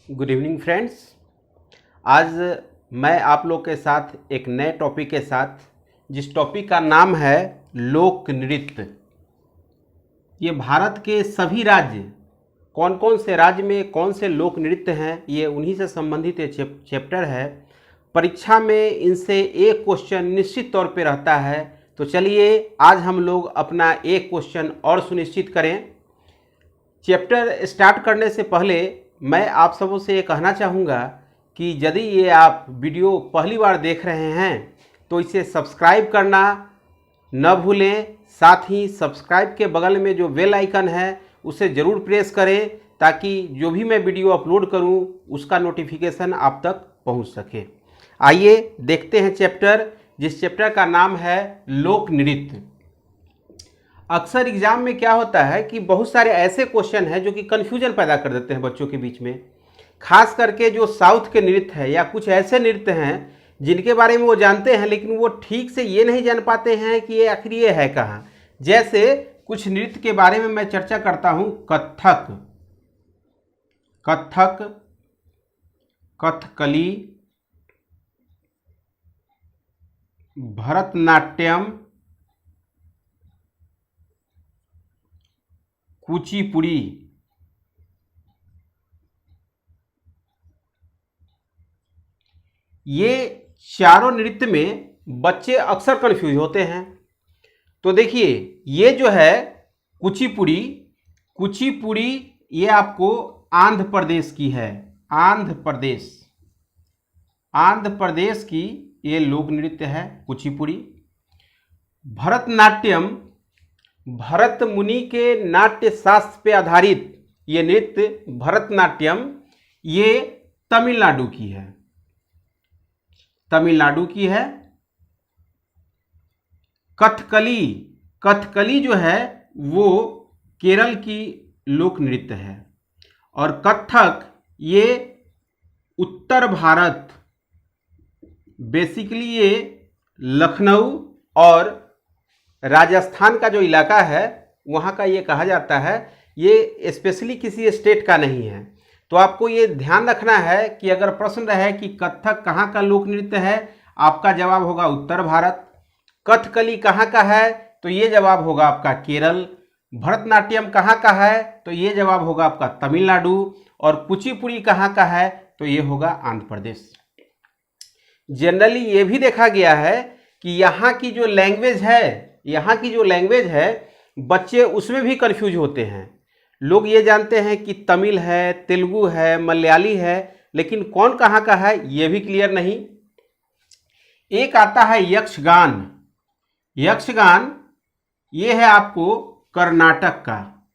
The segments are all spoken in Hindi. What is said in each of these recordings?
Good evening friends. आज मैं आप लोग के साथ एक नए टॉपिक के साथ, जिस टॉपिक का नाम है लोक नृत्य। ये भारत के सभी राज्य, कौन कौन से राज्य में कौन से लोक नृत्य हैं, ये उन्हीं से संबंधित ये चैप्टर है। परीक्षा में इनसे एक क्वेश्चन निश्चित तौर पे रहता है। तो चलिए आज हम लोग अपना एक क्वेश्चन और सुनिश्चित करें। चैप्टर स्टार्ट करने से पहले मैं आप सबों से ये कहना चाहूँगा कि यदि ये आप वीडियो पहली बार देख रहे हैं तो इसे सब्सक्राइब करना न भूलें। साथ ही सब्सक्राइब के बगल में जो बेल आइकन है उसे ज़रूर प्रेस करें, ताकि जो भी मैं वीडियो अपलोड करूं उसका नोटिफिकेशन आप तक पहुंच सके। आइए देखते हैं चैप्टर, जिस चैप्टर का नाम है लोक नृत्य। अक्सर एग्जाम में क्या होता है कि बहुत सारे ऐसे क्वेश्चन हैं जो कि कन्फ्यूजन पैदा कर देते हैं बच्चों के बीच में। खास करके जो साउथ के नृत्य है या कुछ ऐसे नृत्य हैं जिनके बारे में वो जानते हैं, लेकिन वो ठीक से ये नहीं जान पाते हैं कि ये आखिर ये है कहाँ। जैसे कुछ नृत्य के बारे में मैं चर्चा करता हूँ। कथक, कथकली, भरतनाट्यम, कुचिपुड़ी। ये चारों नृत्य में बच्चे अक्सर कंफ्यूज होते हैं। तो देखिए, ये जो है कुचिपुड़ी, कुचिपुड़ी ये आपको आंध्र प्रदेश की है। आंध्र प्रदेश की ये लोक नृत्य है कुचिपुड़ी। भरतनाट्यम, भरत मुनि के नाट्य शास्त्र पे आधारित ये नृत्य भरतनाट्यम, ये तमिलनाडु की है। तमिलनाडु की है। कथकली, कथकली जो है वो केरल की लोक नृत्य है। और कथक ये उत्तर भारत, बेसिकली ये लखनऊ और राजस्थान का जो इलाका है वहाँ का ये कहा जाता है। ये स्पेशली किसी स्टेट का नहीं है। तो आपको ये ध्यान रखना है कि अगर प्रश्न रहे कि कथक कहाँ का लोक नृत्य है, आपका जवाब होगा उत्तर भारत। कथकली कहाँ का है, तो ये जवाब होगा आपका केरल। भरतनाट्यम कहाँ का है, तो ये जवाब होगा आपका तमिलनाडु। और कुचिपुड़ी कहाँ का है, तो ये होगा आंध्र प्रदेश। जनरली ये भी देखा गया है कि यहाँ की जो लैंग्वेज है बच्चे उसमें भी कंफ्यूज होते हैं। लोग ये जानते हैं कि तमिल है, तेलुगु है, मलयाली है, लेकिन कौन कहाँ का है ये भी क्लियर नहीं। एक आता है यक्षगान। यक्षगान ये है आपको कर्नाटक का।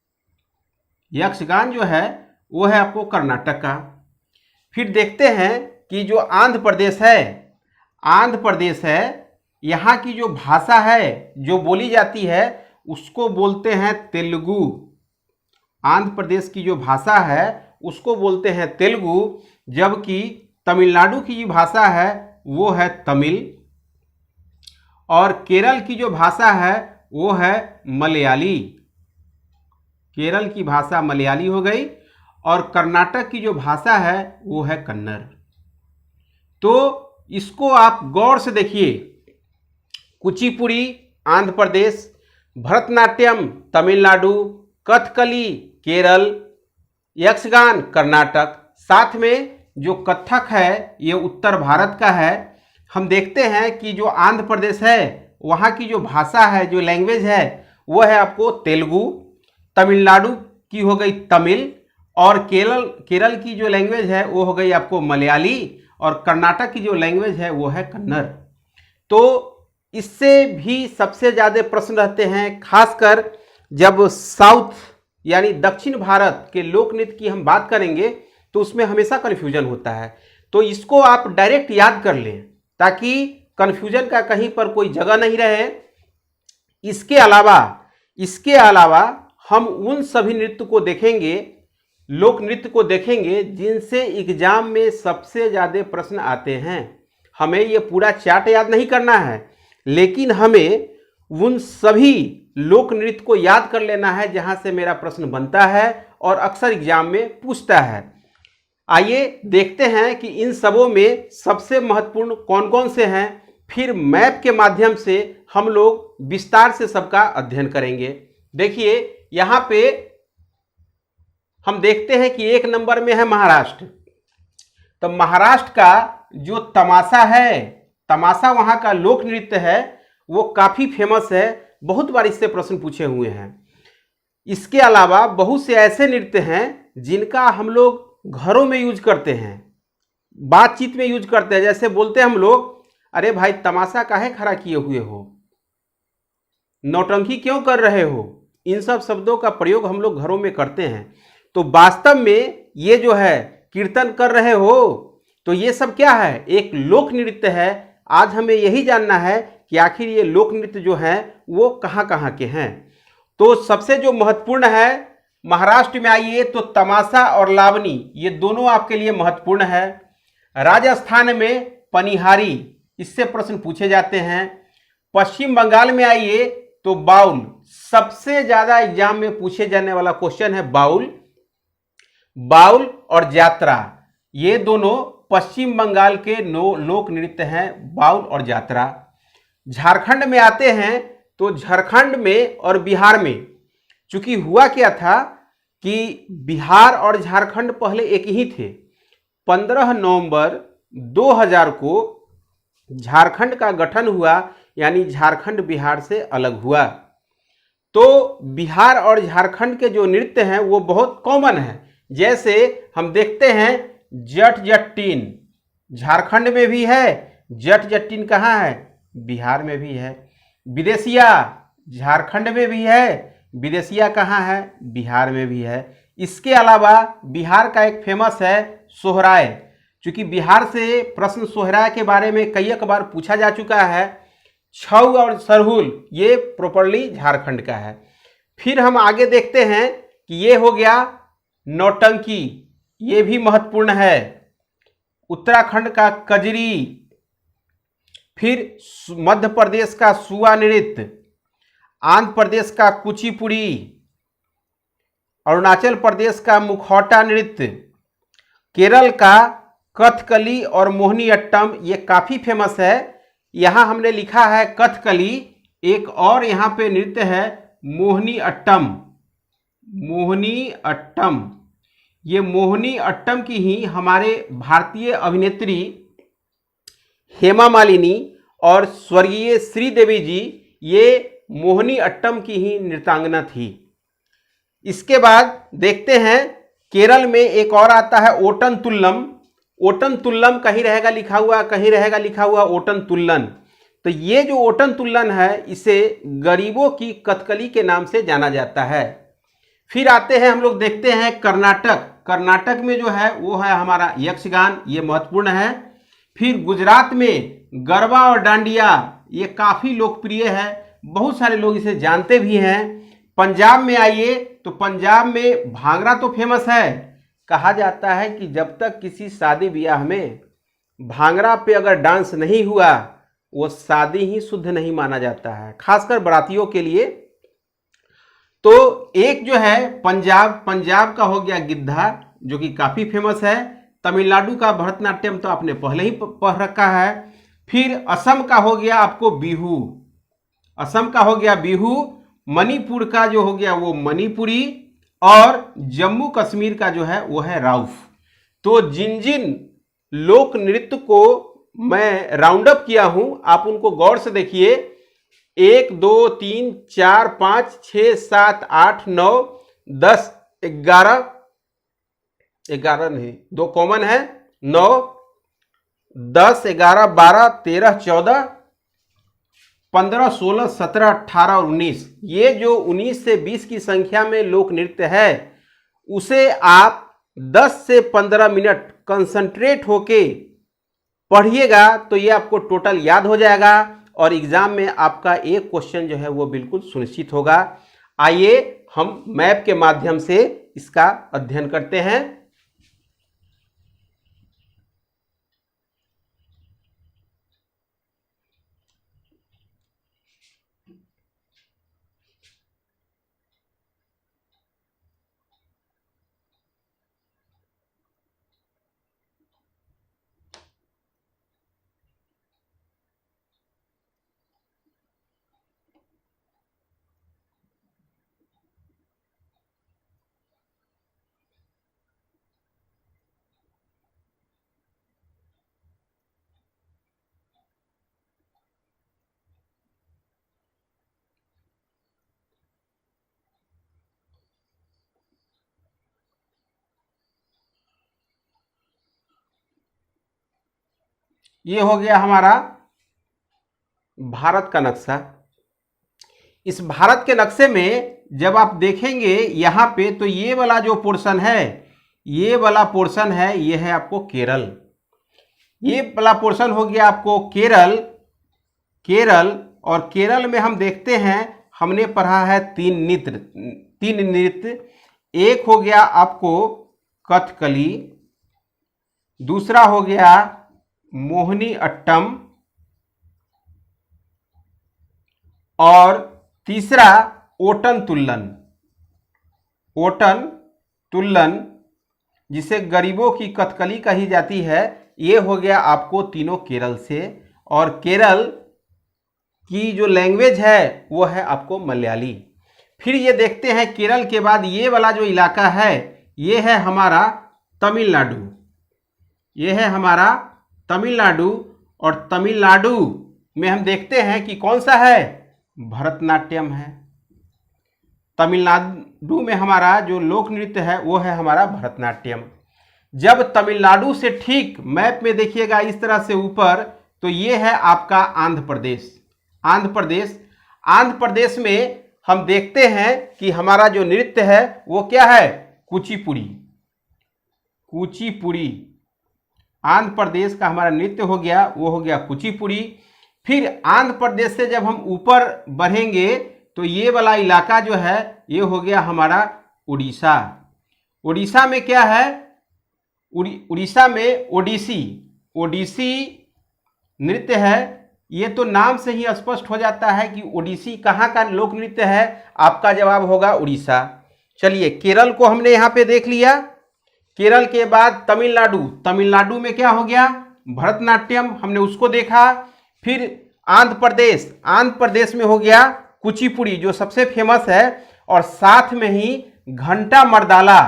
यक्षगान जो है वो है आपको कर्नाटक का। फिर देखते हैं कि जो आंध्र प्रदेश है, यहाँ की जो भाषा है जो बोली जाती है उसको बोलते हैं तेलुगु। आंध्र प्रदेश की जो भाषा है उसको बोलते हैं तेलुगु, जबकि तमिलनाडु की जो भाषा है वो है तमिल। और केरल की जो भाषा है वो है मलयाली। केरल की भाषा मलयाली हो गई। और कर्नाटक की जो भाषा है वो है कन्नड़। तो इसको आप गौर से देखिए। कुचिपुड़ी आंध्र प्रदेश, भरतनाट्यम तमिलनाडु, कथकली केरल, यक्षगान कर्नाटक। साथ में जो कथक है ये उत्तर भारत का है। हम देखते हैं कि जो आंध्र प्रदेश है वहाँ की जो भाषा है, जो लैंग्वेज है वो है आपको तेलुगु। तमिलनाडु की हो गई तमिल। और केरल की जो लैंग्वेज है वो हो गई आपको मलयाली। और कर्नाटक की जो लैंग्वेज है वो है कन्नड़। तो इससे भी सबसे ज़्यादा प्रश्न रहते हैं, खासकर जब साउथ यानी दक्षिण भारत के लोक नृत्य की हम बात करेंगे तो उसमें हमेशा कन्फ्यूजन होता है। तो इसको आप डायरेक्ट याद कर लें ताकि कन्फ्यूजन का कहीं पर कोई जगह नहीं रहे। इसके अलावा हम उन सभी नृत्य को देखेंगे, लोक नृत्य को देखेंगे जिनसे एग्जाम में सबसे ज़्यादा प्रश्न आते हैं। हमें ये पूरा चार्ट याद नहीं करना है, लेकिन हमें उन सभी लोक नृत्य को याद कर लेना है जहाँ से मेरा प्रश्न बनता है और अक्सर एग्जाम में पूछता है। आइए देखते हैं कि इन सबों में सबसे महत्वपूर्ण कौन कौन से हैं। फिर मैप के माध्यम से हम लोग विस्तार से सबका अध्ययन करेंगे। देखिए यहां पे हम देखते हैं कि 1 नंबर में है महाराष्ट्र। तो महाराष्ट्र का जो तमाशा है, तमाशा वहां का लोक नृत्य है, वो काफी फेमस है। बहुत बार इससे प्रश्न पूछे हुए हैं। इसके अलावा बहुत से ऐसे नृत्य हैं जिनका हम लोग घरों में यूज करते हैं, बातचीत में यूज करते हैं। जैसे बोलते हैं हम लोग, अरे भाई तमाशा काहे खड़ा किए हुए हो, नौटंकी क्यों कर रहे हो। इन सब शब्दों का प्रयोग हम लोग घरों में करते हैं। तो वास्तव में ये जो है कीर्तन कर रहे हो, तो ये सब क्या है, एक लोक नृत्य है। आज हमें यही जानना है कि आखिर ये लोक नृत्य जो है वो कहाँ कहाँ के हैं। तो सबसे जो महत्वपूर्ण है महाराष्ट्र में, आइए तो तमाशा और लावनी, ये दोनों आपके लिए महत्वपूर्ण है। राजस्थान में पनिहारी, इससे प्रश्न पूछे जाते हैं। पश्चिम बंगाल में आइए तो बाउल, सबसे ज्यादा एग्जाम में पूछे जाने वाला क्वेश्चन है बाउल। बाउल और यात्रा, ये दोनों पश्चिम बंगाल के लोक नृत्य हैं, बाउल और यात्रा। झारखंड में आते हैं तो झारखंड में और बिहार में, चूंकि हुआ क्या था कि बिहार और झारखंड पहले एक ही थे। 15 नवंबर 2000 को झारखंड का गठन हुआ, यानी झारखंड बिहार से अलग हुआ। तो बिहार और झारखंड के जो नृत्य हैं वो बहुत कॉमन है। जैसे हम देखते हैं जट जट्टीन, झारखंड में भी है। जट जट्टीन कहाँ है, बिहार में भी है। विदेशिया, झारखंड में भी है। विदेशिया कहाँ है, बिहार में भी है। इसके अलावा बिहार का एक फेमस है सोहराय। चूंकि बिहार से प्रश्न सोहराय के बारे में कई बार पूछा जा चुका है। छऊ और सरहुल, ये प्रॉपरली झारखंड का है। फिर हम आगे देखते हैं कि ये हो गया नौटंकी, ये भी महत्वपूर्ण है। उत्तराखंड का कजरी, फिर मध्य प्रदेश का सुआ नृत्य, आंध्र प्रदेश का कुचिपुड़ी, अरुणाचल प्रदेश का मुखौटा नृत्य, केरल का कथकली और मोहिनीअट्टम, ये काफी फेमस है। यहां हमने लिखा है कथकली, एक और यहां पे नृत्य है मोहिनीअट्टम। मोहिनीअट्टम, ये मोहिनीअट्टम की ही हमारे भारतीय अभिनेत्री हेमा मालिनी और स्वर्गीय श्रीदेवी जी, ये मोहिनीअट्टम की ही नृत्यांगना थी। इसके बाद देखते हैं केरल में एक और आता है ओटन तुल्लम। ओटन तुल्लम कहीं रहेगा लिखा हुआ, कहीं रहेगा लिखा हुआ ओटन तुल्लन। तो ये जो ओटन तुल्लन है, इसे गरीबों की कथकली के नाम से जाना जाता है। फिर आते हैं हम लोग देखते हैं कर्नाटक। कर्नाटक में जो है वो है हमारा यक्षगान, ये महत्वपूर्ण है। फिर गुजरात में गरबा और डांडिया, ये काफी लोकप्रिय है, बहुत सारे लोग इसे जानते भी हैं। पंजाब में आइए तो पंजाब में भांगड़ा तो फेमस है। कहा जाता है कि जब तक किसी शादी ब्याह में भांगड़ा पे अगर डांस नहीं हुआ, वो शादी ही शुद्ध नहीं माना जाता है, खासकर बारातियों के लिए। तो एक जो है पंजाब का हो गया गिद्धा, जो कि काफी फेमस है। तमिलनाडु का भरतनाट्यम तो आपने पहले ही पढ़ रखा है। फिर असम का हो गया आपको बिहू, असम का हो गया बिहू। मणिपुर का जो हो गया वो मणिपुरी, और जम्मू कश्मीर का जो है वो है राउफ। तो जिन जिन लोक नृत्य को मैं राउंड अप किया हूं, आप उनको गौर से देखिए। 1 2 3 4 5 6 7 8 9 10 11, 11 नहीं, 2 कॉमन है, 9 10 11 12 13 14 15 16 17 18 और 19। ये जो 19 से 20 की संख्या में लोक नृत्य है, उसे आप 10 से 15 मिनट कंसंट्रेट होके पढ़िएगा तो ये आपको टोटल याद हो जाएगा, और एग्जाम में आपका एक क्वेश्चन जो है वो बिल्कुल सुनिश्चित होगा। आइए हम मैप के माध्यम से इसका अध्ययन करते हैं। ये हो गया हमारा भारत का नक्शा। इस भारत के नक्शे में जब आप देखेंगे यहाँ पे, तो ये वाला जो पोर्शन है, ये वाला पोर्शन है, ये है आपको केरल। ये वाला पोर्शन हो गया आपको केरल। केरल, और केरल में हम देखते हैं, हमने पढ़ा है तीन नृत्य। एक हो गया आपको कथकली, दूसरा हो गया मोहिनी अट्टम, और तीसरा ओटन तुल्लन। ओटन तुल्लन, जिसे गरीबों की कथकली कही जाती है, ये हो गया आपको तीनों केरल से। और केरल की जो लैंग्वेज है वो है आपको मलयाली। फिर ये देखते हैं केरल के बाद ये वाला जो इलाका है, ये है हमारा तमिलनाडु। ये है हमारा तमिलनाडु, और तमिलनाडु में हम देखते हैं कि कौन सा है, भरतनाट्यम है। तमिलनाडु में हमारा जो लोक नृत्य है वो है हमारा भरतनाट्यम। जब तमिलनाडु से ठीक मैप में देखिएगा इस तरह से ऊपर, तो ये है आपका आंध्र प्रदेश। आंध्र प्रदेश, आंध्र प्रदेश में हम देखते हैं कि हमारा जो नृत्य है वो क्या है, कुचिपुड़ी। कुचिपुड़ी आंध्र प्रदेश का हमारा नृत्य हो गया, वो हो गया कुचिपुड़ी। फिर आंध्र प्रदेश से जब हम ऊपर बढ़ेंगे, तो ये वाला इलाका जो है ये हो गया हमारा उड़ीसा। उड़ीसा में क्या है, उड़ीसा में ओडिसी। ओडिसी नृत्य है। ये तो नाम से ही स्पष्ट हो जाता है कि ओडिसी कहाँ का लोक नृत्य है। आपका जवाब होगा उड़ीसा। चलिए, केरल को हमने यहाँ पे देख लिया। केरल के बाद तमिलनाडु। तमिलनाडु में क्या हो गया, भरतनाट्यम, हमने उसको देखा। फिर आंध्र प्रदेश। आंध्र प्रदेश में हो गया कुचिपुड़ी, जो सबसे फेमस है। और साथ में ही घंटा मर्दाला।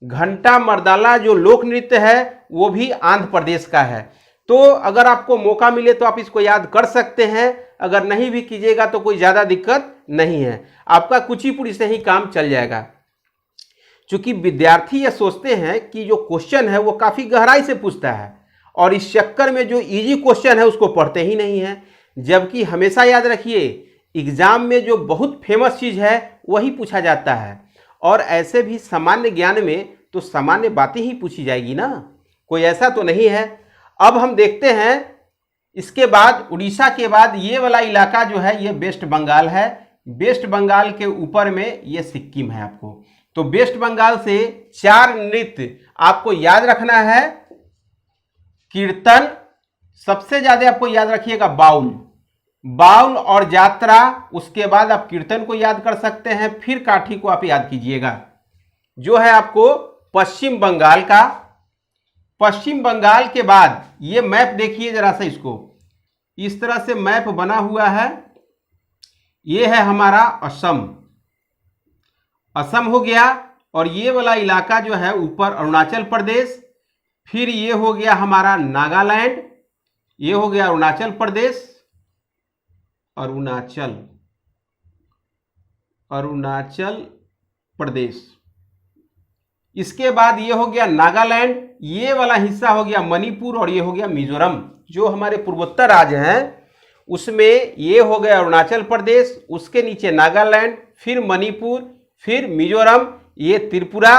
घंटा मर्दाला जो लोक नृत्य है वो भी आंध्र प्रदेश का है। तो अगर आपको मौका मिले तो आप इसको याद कर सकते हैं, अगर नहीं भी कीजिएगा तो कोई ज़्यादा दिक्कत नहीं है, आपका कुचिपुड़ी से ही काम चल जाएगा। चूंकि विद्यार्थी ये सोचते हैं कि जो क्वेश्चन है वो काफ़ी गहराई से पूछता है, और इस चक्कर में जो इजी क्वेश्चन है उसको पढ़ते ही नहीं है। जबकि हमेशा याद रखिए, एग्जाम में जो बहुत फेमस चीज़ है वही पूछा जाता है। और ऐसे भी सामान्य ज्ञान में तो सामान्य बातें ही पूछी जाएगी ना, कोई ऐसा तो नहीं है। अब हम देखते हैं, इसके बाद उड़ीसा के बाद ये वाला इलाका जो है ये वेस्ट बंगाल है। वेस्ट बंगाल के ऊपर में ये सिक्किम है आपको। तो वेस्ट बंगाल से 4 नृत्य आपको याद रखना है। कीर्तन, सबसे ज्यादा आपको याद रखिएगा बाउल, बाउल और यात्रा। उसके बाद आप कीर्तन को याद कर सकते हैं। फिर काठी को आप याद कीजिएगा, जो है आपको पश्चिम बंगाल का। पश्चिम बंगाल के बाद ये मैप देखिए जरा सा, इसको इस तरह से मैप बना हुआ है। ये है हमारा असम। असम हो गया। और ये वाला इलाका जो है ऊपर अरुणाचल प्रदेश। फिर ये हो गया हमारा नागालैंड। ये हो गया अरुणाचल प्रदेश। अरुणाचल प्रदेश। इसके बाद ये हो गया नागालैंड। ये वाला हिस्सा हो गया मणिपुर, और ये हो गया मिजोरम। जो हमारे पूर्वोत्तर राज्य हैं उसमें ये हो गया अरुणाचल प्रदेश, उसके नीचे नागालैंड, फिर मणिपुर, फिर मिजोरम, ये त्रिपुरा,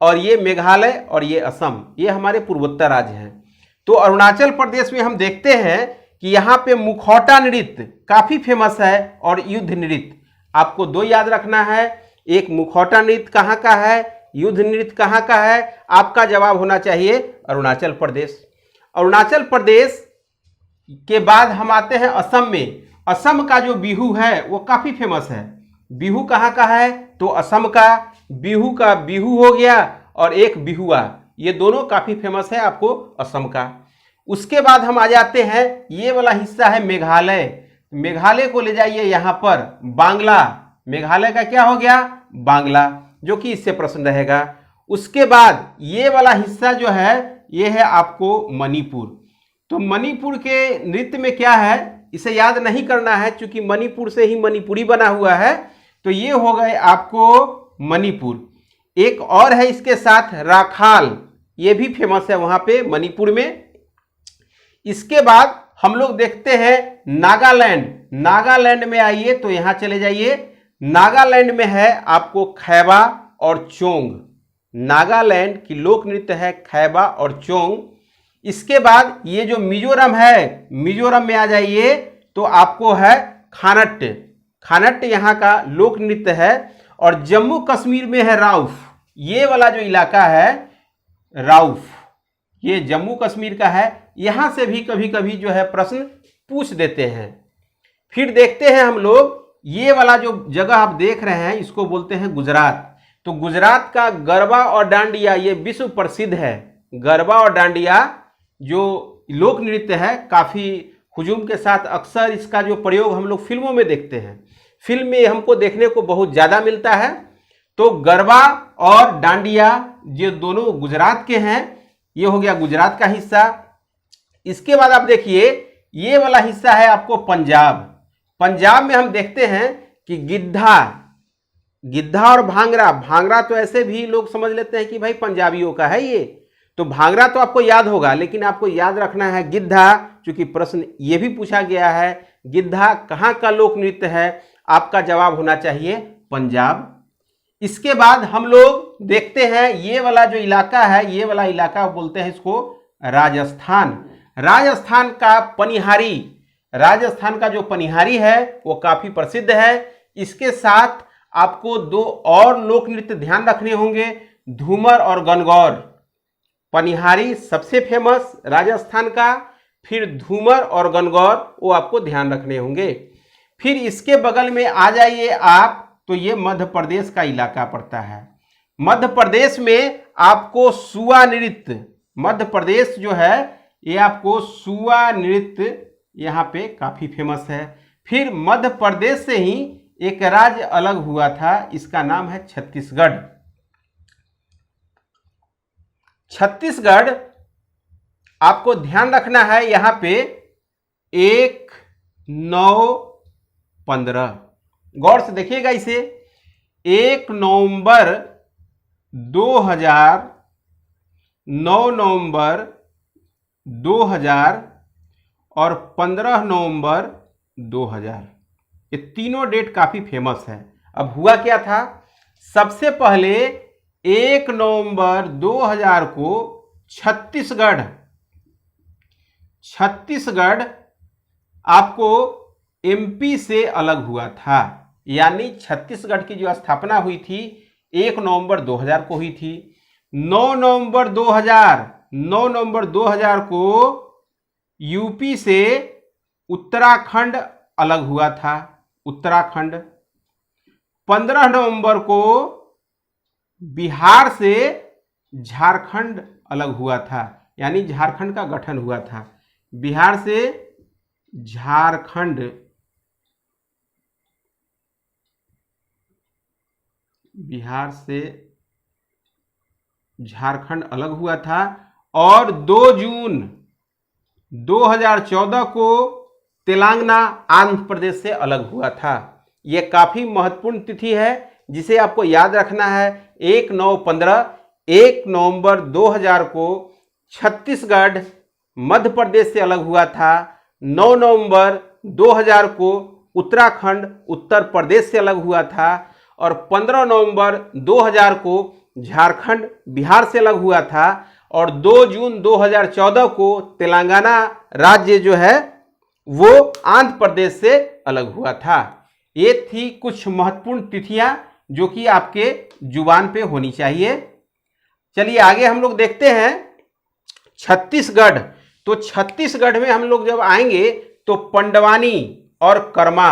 और ये मेघालय, और ये असम। ये हमारे पूर्वोत्तर राज्य हैं। तो अरुणाचल प्रदेश में हम देखते हैं कि यहाँ पे मुखौटा नृत्य काफ़ी फेमस है, और युद्ध नृत्य। आपको 2 याद रखना है, एक मुखौटा नृत्य कहाँ का है, युद्ध नृत्य कहाँ का है। आपका जवाब होना चाहिए अरुणाचल प्रदेश। अरुणाचल प्रदेश के बाद हम आते हैं असम में। असम का जो बिहू है वो काफ़ी फेमस है। बिहू कहाँ का है, तो असम का। बिहू का बिहू हो गया, और एक बिहुआ, ये दोनों काफ़ी फेमस है आपको असम का। उसके बाद हम आ जाते हैं, ये वाला हिस्सा है मेघालय। मेघालय को ले जाइए यहाँ पर, बांग्ला। मेघालय का क्या हो गया, बांग्ला, जो कि इससे प्रश्न रहेगा। उसके बाद ये वाला हिस्सा जो है ये है आपको मणिपुर। तो मणिपुर के नृत्य में क्या है, इसे याद नहीं करना है, क्योंकि मणिपुर से ही मणिपुरी बना हुआ है। तो ये हो गए आपको मणिपुर। एक और है इसके साथ राखाल, ये भी फेमस है वहाँ पे मणिपुर में। इसके बाद हम लोग देखते हैं नागालैंड। नागालैंड में आइए तो यहां चले जाइए। नागालैंड में है आपको खैबा और चोंग। नागालैंड की लोक नृत्य है खैबा और चोंग। इसके बाद ये जो मिजोरम है, मिजोरम में आ जाइए तो आपको है खानट। खानट यहाँ का लोक नृत्य है। और जम्मू कश्मीर में है राउफ। ये वाला जो इलाका है राउफ, ये जम्मू कश्मीर का है। यहां से भी कभी कभी जो है प्रश्न पूछ देते हैं। फिर देखते हैं हम लोग, ये वाला जो जगह आप देख रहे हैं इसको बोलते हैं गुजरात। तो गुजरात का गरबा और डांडिया ये विश्व प्रसिद्ध है। गरबा और डांडिया जो लोक नृत्य है काफी हुजूम के साथ, अक्सर इसका जो प्रयोग हम लोग फिल्मों में देखते हैं। फिल्म में हमको देखने को बहुत ज्यादा मिलता है। तो गरबा और डांडिया ये दोनों गुजरात के हैं। ये हो गया गुजरात का हिस्सा। इसके बाद आप देखिए ये वाला हिस्सा है आपको पंजाब। पंजाब में हम देखते हैं कि गिद्धा, गिद्धा और भांगड़ा। भांगड़ा तो ऐसे भी लोग समझ लेते हैं कि भाई पंजाबियों का है ये, तो भांगड़ा तो आपको याद होगा, लेकिन आपको याद रखना है गिद्धा, क्योंकि प्रश्न ये भी पूछा गया है गिद्धा कहाँ का लोक नृत्य है। आपका जवाब होना चाहिए पंजाब। इसके बाद हम लोग देखते हैं ये वाला जो इलाका है, ये वाला इलाका बोलते हैं इसको राजस्थान। राजस्थान का पनिहारी, राजस्थान का जो पनिहारी है वो काफी प्रसिद्ध है। इसके साथ आपको दो और लोक नृत्य ध्यान रखने होंगे, धूमर और गणगौर। पनिहारी सबसे फेमस राजस्थान का, फिर धूमर और गणगौर वो आपको ध्यान रखने होंगे। फिर इसके बगल में आ जाइए आप, तो ये मध्य प्रदेश का इलाका पड़ता है। मध्य प्रदेश में आपको सुआ नृत्य, मध्य प्रदेश जो है ये आपको सुआ नृत्य यहाँ पे काफी फेमस है। फिर मध्य प्रदेश से ही एक राज्य अलग हुआ था, इसका नाम है छत्तीसगढ़। छत्तीसगढ़ आपको ध्यान रखना है यहाँ पे 1, 9, 15। गौर से देखिएगा इसे। 1 नवंबर 2000, 9 नवंबर 2000 और 15 नवंबर 2000, ये तीनों डेट काफी फेमस है। अब हुआ क्या था, सबसे पहले 1 नवंबर 2000 को छत्तीसगढ़ आपको एमपी से अलग हुआ था। यानी छत्तीसगढ़ की जो स्थापना हुई थी 1 नवंबर 2000 को हुई थी। 9 नवंबर 2000 को यूपी से उत्तराखंड अलग हुआ था, उत्तराखंड। 15 नवंबर को बिहार से झारखंड अलग हुआ था, यानी झारखंड का गठन हुआ था। बिहार से झारखंड, बिहार से झारखंड अलग हुआ था। और 2 जून 2014 को तेलंगाना आंध्र प्रदेश से अलग हुआ था। यह काफी महत्वपूर्ण तिथि है जिसे आपको याद रखना है। 1 नवंबर 2000 को छत्तीसगढ़ मध्य प्रदेश से अलग हुआ था। 9 नवंबर 2000 को उत्तराखंड उत्तर प्रदेश से अलग हुआ था। और 15 नवंबर 2000 को झारखंड बिहार से अलग हुआ था। और 2 जून 2014 को तेलंगाना राज्य जो है वो आंध्र प्रदेश से अलग हुआ था। ये थी कुछ महत्वपूर्ण तिथियां जो कि आपके जुबान पे होनी चाहिए। चलिए आगे हम लोग देखते हैं छत्तीसगढ़। तो छत्तीसगढ़ में हम लोग जब आएंगे तो पंडवानी और कर्मा,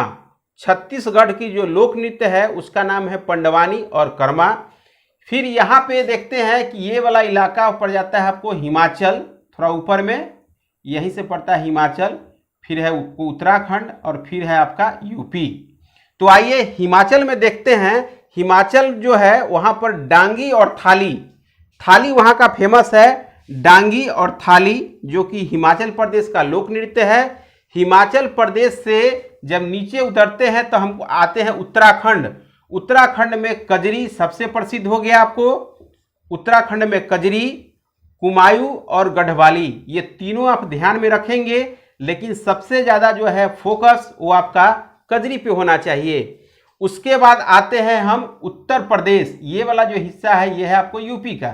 छत्तीसगढ़ की जो लोक नृत्य है उसका नाम है पंडवानी और कर्मा। फिर यहाँ पे देखते हैं कि ये वाला इलाका पड़ जाता है आपको हिमाचल, थोड़ा ऊपर में, यहीं से पड़ता है हिमाचल। फिर है उत्तराखंड और फिर है आपका यूपी। तो आइए हिमाचल में देखते हैं। हिमाचल जो है वहाँ पर डांगी और थाली वहाँ का फेमस है। डांगी और थाली जो कि हिमाचल प्रदेश का लोक नृत्य है। हिमाचल प्रदेश से जब नीचे उतरते हैं तो हम आते हैं उत्तराखंड। उत्तराखंड में कजरी सबसे प्रसिद्ध हो गया आपको। उत्तराखंड में कजरी कुमायूं और गढ़वाली, ये तीनों आप ध्यान में रखेंगे, लेकिन सबसे ज़्यादा जो है फोकस वो आपका कजरी पे होना चाहिए। उसके बाद आते हैं हम उत्तर प्रदेश, ये वाला जो हिस्सा है ये है आपको यूपी का।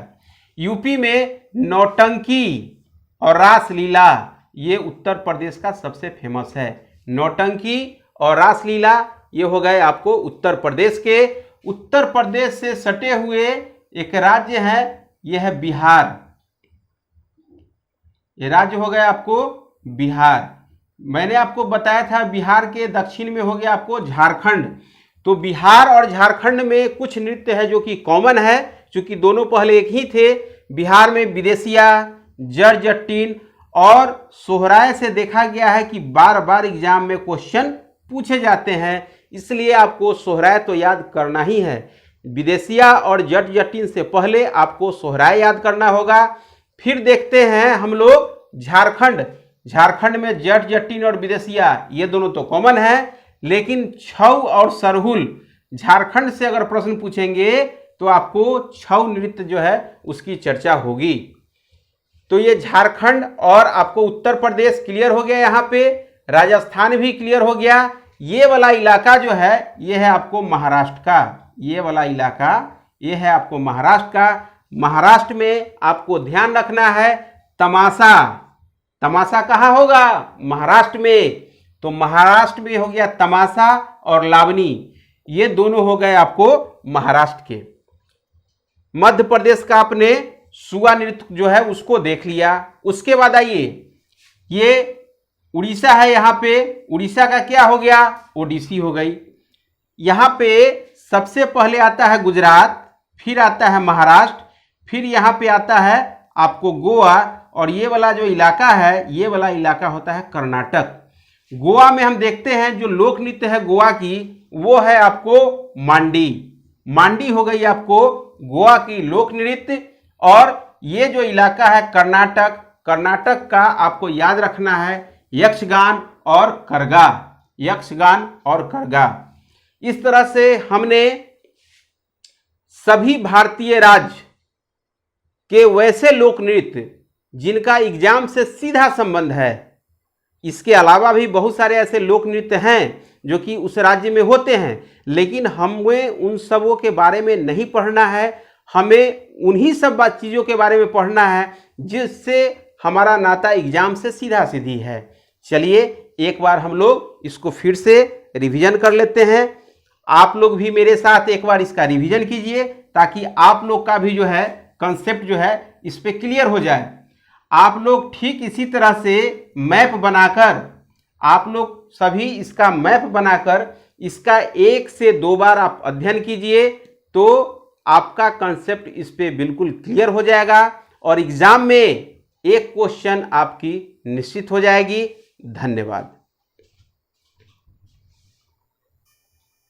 यूपी में नौटंकी और रासलीला, ये उत्तर प्रदेश का सबसे फेमस है। नौटंकी और रासलीला ये हो गए आपको उत्तर प्रदेश के। उत्तर प्रदेश से सटे हुए एक राज्य है, यह है बिहार। ये राज्य हो गया आपको बिहार। मैंने आपको बताया था बिहार के दक्षिण में हो गया आपको झारखंड। तो बिहार और झारखंड में कुछ नृत्य है जो कि कॉमन है, क्योंकि दोनों पहले एक ही थे। बिहार में विदेशिया, जट जटिन और सोहराय से देखा गया है कि बार बार एग्जाम में क्वेश्चन पूछे जाते हैं, इसलिए आपको सोहराय तो याद करना ही है। विदेशिया और जट जटिन से पहले आपको सोहराय याद करना होगा। फिर देखते हैं हम लोग झारखंड। झारखंड में जट जटिन और विदेशिया ये दोनों तो कॉमन है, लेकिन छऊ और सरहुल, झारखंड से अगर प्रश्न पूछेंगे तो आपको छऊ नृत्य जो है उसकी चर्चा होगी। तो ये झारखंड और आपको उत्तर प्रदेश क्लियर हो गया, यहाँ पे राजस्थान भी क्लियर हो गया। ये वाला इलाका जो है ये है आपको महाराष्ट्र का। ये वाला इलाका ये है आपको महाराष्ट्र का। महाराष्ट्र में आपको ध्यान रखना है तमाशा। तमाशा कहाँ होगा? महाराष्ट्र में। तो महाराष्ट्र में हो गया तमाशा और लावनी, ये दोनों हो गए आपको महाराष्ट्र के। मध्य प्रदेश का आपने सुआ नृत्य जो है उसको देख लिया। उसके बाद आइए, ये उड़ीसा है, यहाँ पे उड़ीसा का क्या हो गया? ओडिसी हो गई। यहाँ पे सबसे पहले आता है गुजरात, फिर आता है महाराष्ट्र, फिर यहाँ पे आता है आपको गोवा, और ये वाला जो इलाका है ये वाला इलाका होता है कर्नाटक। गोवा में हम देखते हैं जो लोक नृत्य है गोवा की, वो है आपको मांडी। मांडी हो गई आपको गोवा की लोक नृत्य। और ये जो इलाका है कर्नाटक, कर्नाटक का आपको याद रखना है यक्षगान और करगा। यक्षगान और करगा। इस तरह से हमने सभी भारतीय राज्य के वैसे लोक नृत्य जिनका एग्जाम से सीधा संबंध है, इसके अलावा भी बहुत सारे ऐसे लोक नृत्य हैं जो कि उस राज्य में होते हैं, लेकिन हमें उन सबों के बारे में नहीं पढ़ना है। हमें उन्हीं सब चीज़ों के बारे में पढ़ना है जिससे हमारा नाता एग्जाम से सीधा सीधी है। चलिए एक बार हम लोग इसको फिर से रिवीजन कर लेते हैं। आप लोग भी मेरे साथ एक बार इसका रिवीजन कीजिए, ताकि आप लोग का भी जो है कंसेप्ट जो है इस पे क्लियर हो जाए। आप लोग ठीक इसी तरह से मैप बनाकर, आप लोग सभी इसका मैप बनाकर इसका 1 से 2 बार आप अध्ययन कीजिए, तो आपका कंसेप्ट इस पे बिल्कुल क्लियर हो जाएगा और एग्जाम में एक क्वेश्चन आपकी निश्चित हो जाएगी। धन्यवाद।